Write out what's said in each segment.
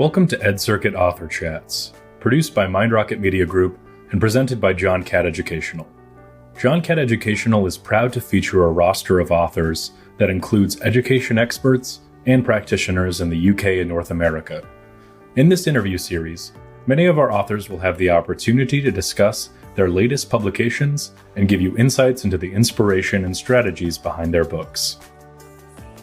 Welcome to Ed Circuit Author Chats, produced by Mind Rocket Media Group and presented by John Catt Educational. John Catt Educational is proud to feature a roster of authors that includes education experts and practitioners in the UK and North America. In this interview series, many of our authors will have the opportunity to discuss their latest publications and give you insights into the inspiration and strategies behind their books.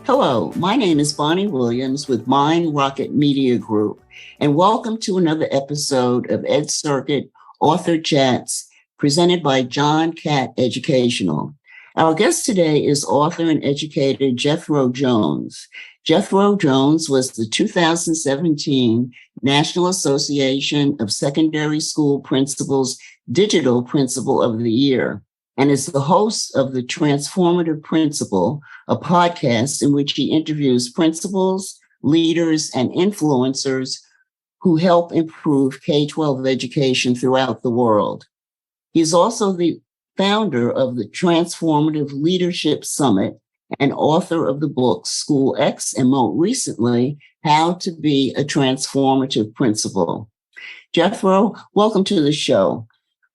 Hello, my name is Bonnie Williams with Mind Rocket Media Group, and welcome to another episode of Ed Circuit Author Chats presented by John Catt Educational. Our guest today is author and educator Jethro Jones. Jethro Jones was the 2017 National Association of Secondary School Principals Digital Principal of the Year, and is the host of the Transformative Principal, a podcast in which he interviews principals, leaders, and influencers who help improve K-12 education throughout the world. He's also the founder of the Transformative Leadership Summit and author of the books School X and, more recently, How to Be a Transformative Principal. Jethro, welcome to the show.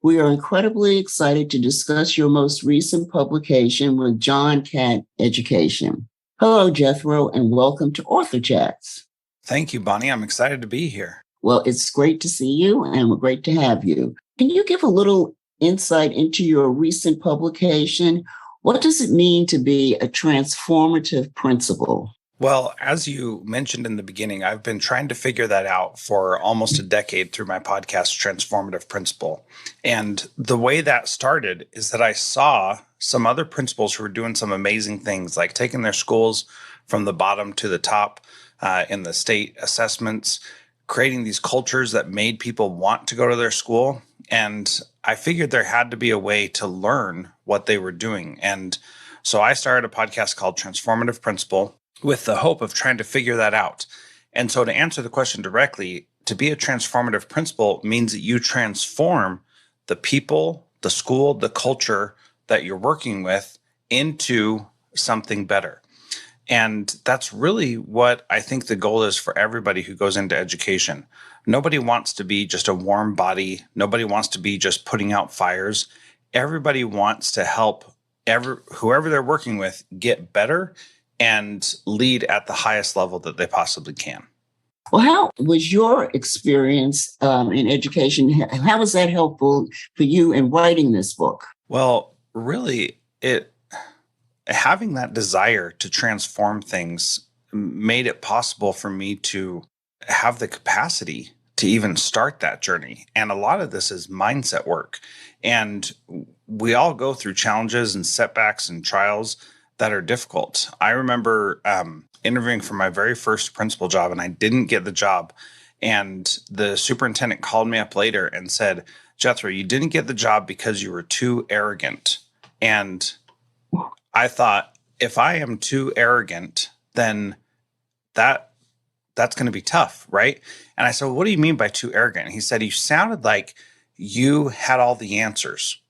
We are incredibly excited to discuss your most recent publication with John Catt Education. Hello, Jethro, and welcome to Author Chats. Thank you, Bonnie. I'm excited to be here. Well, it's great to see you and great to have you. Can you give a little insight into your recent publication? What does it mean to be a transformative principal? Well, as you mentioned in the beginning, I've been trying to figure that out for almost a decade through my podcast, Transformative Principal. And the way that started is that I saw some other principals who were doing some amazing things, like taking their schools from the bottom to the top in the state assessments, creating these cultures that made people want to go to their school. And I figured there had to be a way to learn what they were doing. And so I started a podcast called Transformative Principal, with the hope of trying to figure that out. And so to answer the question directly, to be a transformative principal means that you transform the people, the school, the culture that you're working with into something better. And that's really what I think the goal is for everybody who goes into education. Nobody wants to be just a warm body. Nobody wants to be just putting out fires. Everybody wants to help whoever they're working with get better and lead at the highest level that they possibly can. Well, how was your experience in education? How was that helpful for you in writing this book? Well, really, having that desire to transform things made it possible for me to have the capacity to even start that journey. And a lot of this is mindset work. And we all go through challenges and setbacks and trials that are difficult. I remember interviewing for my very first principal job, and I didn't get the job. And the superintendent called me up later and said, Jethro, you didn't get the job because you were too arrogant. And I thought, if I am too arrogant, then that's going to be tough, right? And I said, what do you mean by too arrogant? And he said, you sounded like you had all the answers.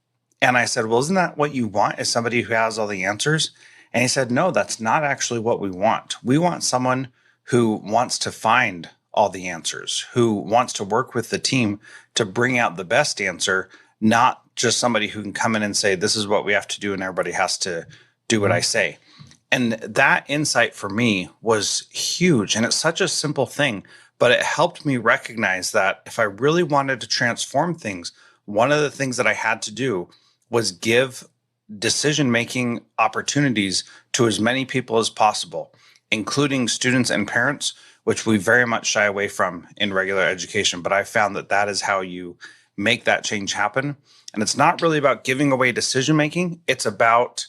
And I said, well, isn't that what you want, is somebody who has all the answers? And he said, no, that's not actually what we want. We want someone who wants to find all the answers, who wants to work with the team to bring out the best answer, not just somebody who can come in and say, this is what we have to do, and everybody has to do what I say. And that insight for me was huge. And it's such a simple thing, but it helped me recognize that if I really wanted to transform things, one of the things that I had to do was give decision-making opportunities to as many people as possible, including students and parents, which we very much shy away from in regular education. But I found that that is how you make that change happen. And it's not really about giving away decision-making. It's about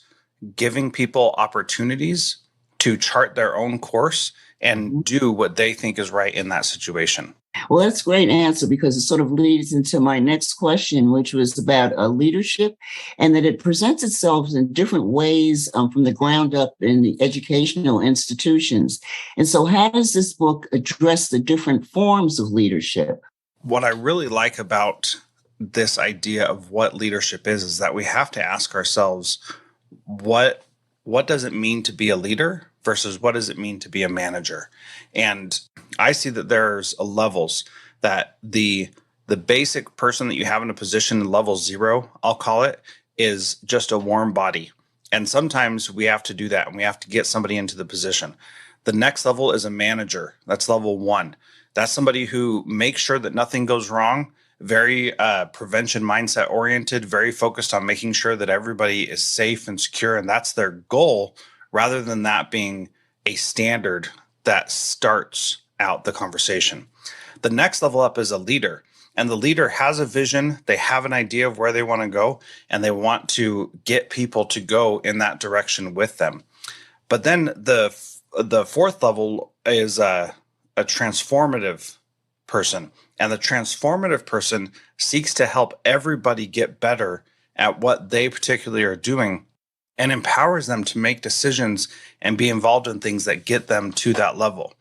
giving people opportunities to chart their own course and do what they think is right in that situation. Well, that's a great answer, because it sort of leads into my next question, which was about leadership, and that it presents itself in different ways from the ground up in the educational institutions. And so how does this book address the different forms of leadership? What I really like about this idea of what leadership is that we have to ask ourselves, what does it mean to be a leader versus what does it mean to be a manager. And I see that there's levels, that the basic person that you have in a position, level 0, I'll call it, is just a warm body. And sometimes we have to do that, and we have to get somebody into the position. The next level is a manager. That's level 1. That's somebody who makes sure that nothing goes wrong, very prevention mindset oriented, very focused on making sure that everybody is safe and secure. And that's their goal, rather than that being a standard that starts out the conversation. The next level up is a leader. And the leader has a vision, they have an idea of where they want to go, and they want to get people to go in that direction with them. But then the fourth level is a transformative person. And the transformative person seeks to help everybody get better at what they particularly are doing, and empowers them to make decisions and be involved in things that get them to that level.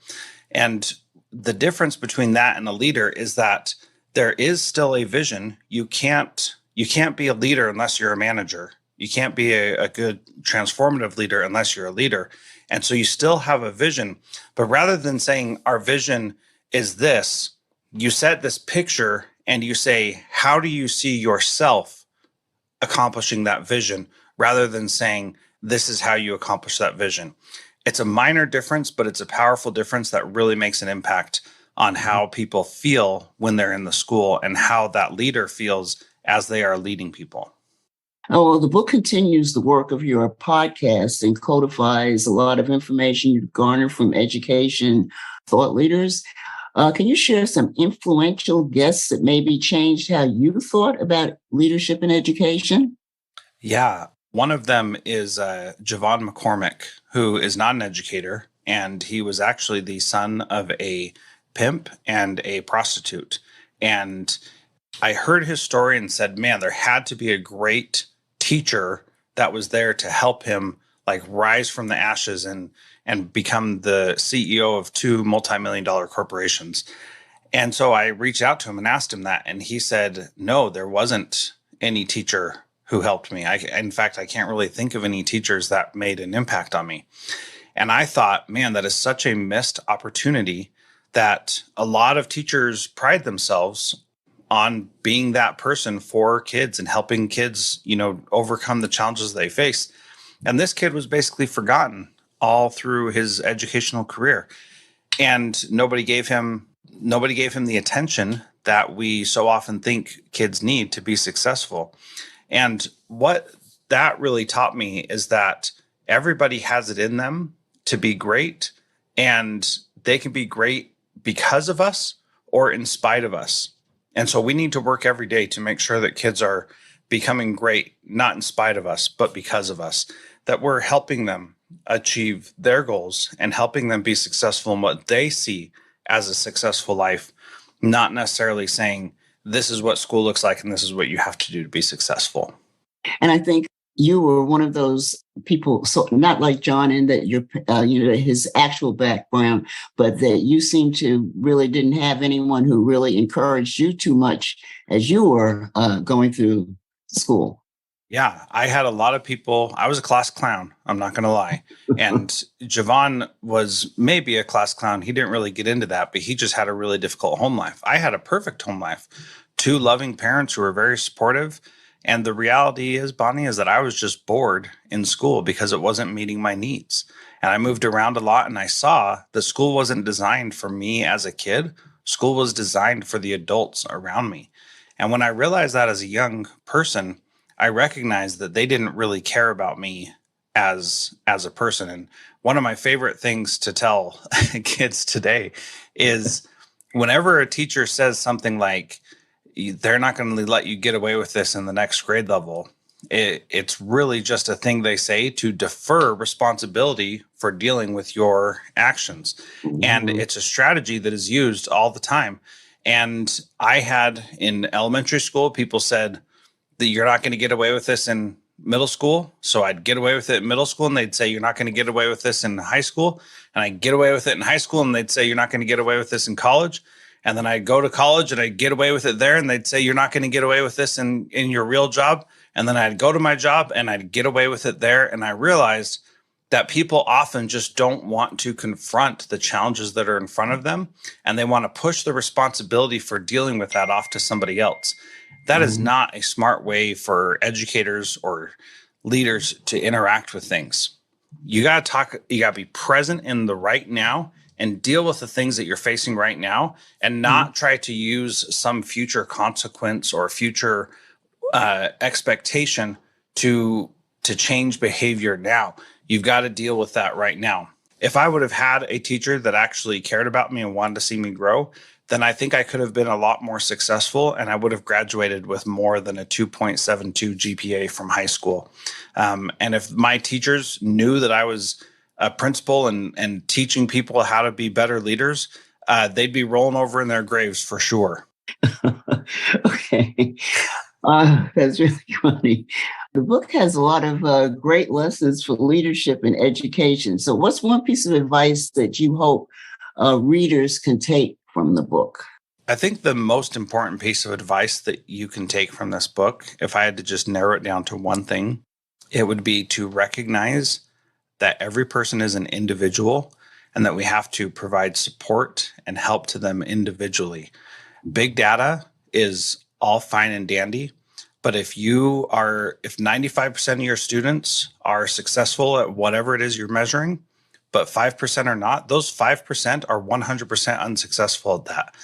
And the difference between that and a leader is that there is still a vision. You can't be a leader unless you're a manager. You can't be a good transformative leader unless you're a leader. And so you still have a vision, but rather than saying our vision is this, you set this picture and you say, how do you see yourself accomplishing that vision, rather than saying, this is how you accomplish that vision. It's a minor difference, but it's a powerful difference that really makes an impact on how people feel when they're in the school, and how that leader feels as they are leading people. Oh, well, the book continues the work of your podcast and codifies a lot of information you've garnered from education thought leaders. Can you share some influential guests that maybe changed how you thought about leadership in education? Yeah. One of them is Javon McCormick, who is not an educator, and he was actually the son of a pimp and a prostitute. And I heard his story and said, man, there had to be a great teacher that was there to help him like rise from the ashes and become the CEO of 2 multi-million-dollar corporations. And so I reached out to him and asked him that. And he said, no, there wasn't any teacher who helped me. In fact, I can't really think of any teachers that made an impact on me. And I thought, man, that is such a missed opportunity, that a lot of teachers pride themselves on being that person for kids and helping kids, overcome the challenges they face. And this kid was basically forgotten all through his educational career. And nobody gave him the attention that we so often think kids need to be successful. And what that really taught me is that everybody has it in them to be great, and they can be great because of us or in spite of us. And so we need to work every day to make sure that kids are becoming great, not in spite of us, but because of us, that we're helping them achieve their goals and helping them be successful in what they see as a successful life, not necessarily saying, this is what school looks like and this is what you have to do to be successful. And I think you were one of those people, so not like John in that you're, his actual background, but that you seem to really didn't have anyone who really encouraged you too much as you were going through school. Yeah, I had a lot of people. I was a class clown, I'm not going to lie. And Javon was maybe a class clown. He didn't really get into that, but he just had a really difficult home life. I had a perfect home life, 2 loving parents who were very supportive. And the reality is, Bonnie, is that I was just bored in school because it wasn't meeting my needs. And I moved around a lot, and I saw the school wasn't designed for me as a kid. School was designed for the adults around me. And when I realized that as a young person, I recognized that they didn't really care about me as a person. And one of my favorite things to tell kids today is whenever a teacher says something like, they're not going to let you get away with this in the next grade level, it's really just a thing they say to defer responsibility for dealing with your actions. Mm-hmm. And it's a strategy that is used all the time. And I had in elementary school, people said that you're not going to get away with this in middle school. So I'd get away with it in middle school, and they'd say, you're not going to get away with this in high school. And I'd get away with it in high school, and they'd say, you're not going to get away with this in college. And then I'd go to college and I'd get away with it there, and they'd say, you're not going to get away with this in your real job. And then I'd go to my job and I'd get away with it there. And I realized that people often just don't want to confront the challenges that are in front of them, and they want to push the responsibility for dealing with that off to somebody else. That is not a smart way for educators or leaders to interact with things. You got to be present in the right now and deal with the things that you're facing right now, and not try to use some future consequence or future expectation to change behavior now. You've got to deal with that right now. If I would have had a teacher that actually cared about me and wanted to see me grow, then I think I could have been a lot more successful, and I would have graduated with more than a 2.72 GPA from high school. And if my teachers knew that I was a principal and teaching people how to be better leaders, they'd be rolling over in their graves for sure. Okay. That's really funny. The book has a lot of great lessons for leadership and education. So what's one piece of advice that you hope readers can take from the book? I think the most important piece of advice that you can take from this book, if I had to just narrow it down to one thing, it would be to recognize that every person is an individual and that we have to provide support and help to them individually. Big data is all fine and dandy, but if 95% of your students are successful at whatever it is you're measuring, but 5% are not, those 5% are 100% unsuccessful at that.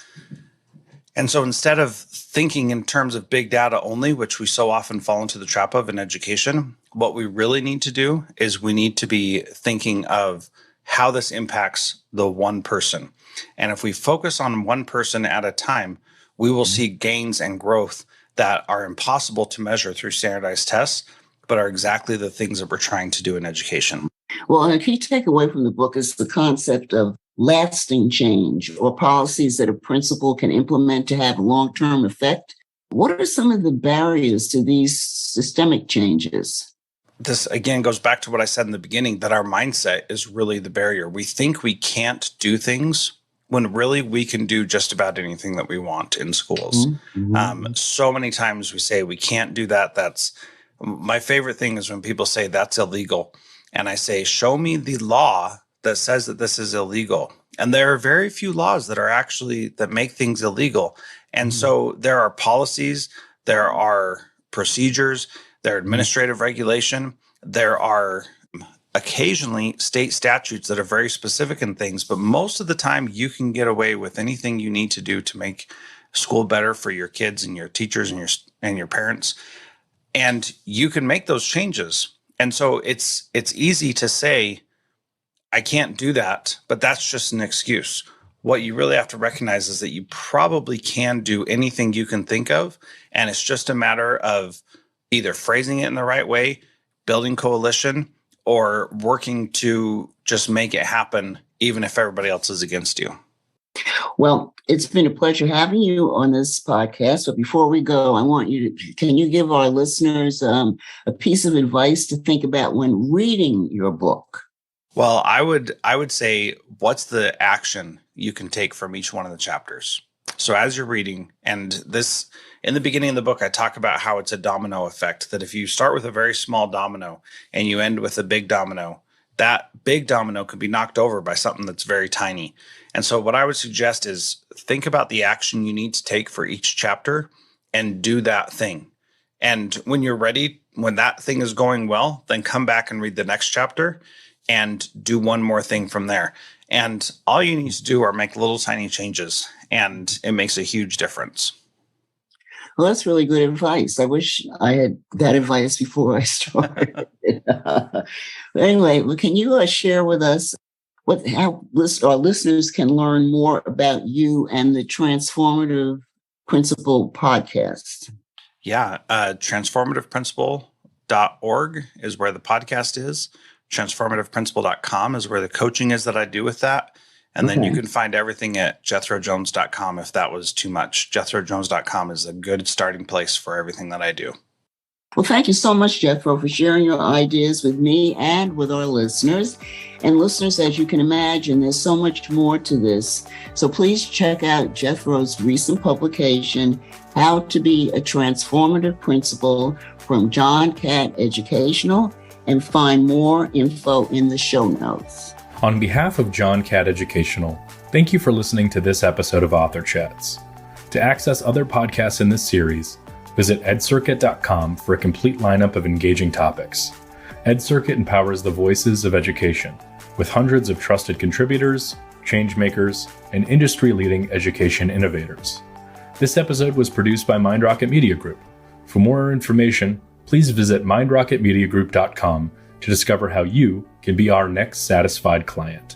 And so instead of thinking in terms of big data only, which we so often fall into the trap of in education, what we really need to do is we need to be thinking of how this impacts the one person. And if we focus on one person at a time, we will see gains and growth that are impossible to measure through standardized tests, but are exactly the things that we're trying to do in education. Well, a key takeaway from the book is the concept of lasting change, or policies that a principal can implement to have a long-term effect. What are some of the barriers to these systemic changes? This, again, goes back to what I said in the beginning, that our mindset is really the barrier. We think we can't do things when really we can do just about anything that we want in schools. So many times we say we can't do that. That's my favorite thing is when people say that's illegal. And I say, show me the law that says that this is illegal. And there are very few laws that make things illegal. And so there are policies, there are procedures, there are administrative regulation, there are occasionally state statutes that are very specific in things, but most of the time you can get away with anything you need to do to make school better for your kids and your teachers and your parents. And you can make those changes. And so it's easy to say, I can't do that, but that's just an excuse. What you really have to recognize is that you probably can do anything you can think of. And it's just a matter of either phrasing it in the right way, building coalition, or working to just make it happen, even if everybody else is against you. Well, it's been a pleasure having you on this podcast. But before we go, can you give our listeners a piece of advice to think about when reading your book? Well, I would say, what's the action you can take from each one of the chapters? So as you're reading, and this, in the beginning of the book, I talk about how it's a domino effect, that if you start with a very small domino and you end with a big domino, that big domino could be knocked over by something that's very tiny. And so what I would suggest is think about the action you need to take for each chapter and do that thing. And when you're ready, when that thing is going well, then come back and read the next chapter and do one more thing from there. And all you need to do are make little tiny changes, and it makes a huge difference. Well, that's really good advice. I wish I had that advice before I started. Anyway, can you share with us how our listeners can learn more about you and the Transformative Principal Podcast? Yeah, transformativeprincipal.org is where the podcast is. Transformativeprincipal.com is where the coaching is that I do with that. And then you can find everything at jethrojones.com if that was too much. jethrojones.com is a good starting place for everything that I do. Well, thank you so much, Jethro, for sharing your ideas with me and with our listeners. And listeners, as you can imagine, there's so much more to this. So please check out Jethro's recent publication, How to Be a Transformative Principal, from John Catt Educational. and find more info in the show notes. On behalf of John Catt Educational, thank you for listening to this episode of Author Chats. To access other podcasts in this series, visit edcircuit.com for a complete lineup of engaging topics. EdCircuit empowers the voices of education with hundreds of trusted contributors, change makers, and industry-leading education innovators. This episode was produced by MindRocket Media Group. For more information, please visit mindrocketmediagroup.com to discover how you can be our next satisfied client.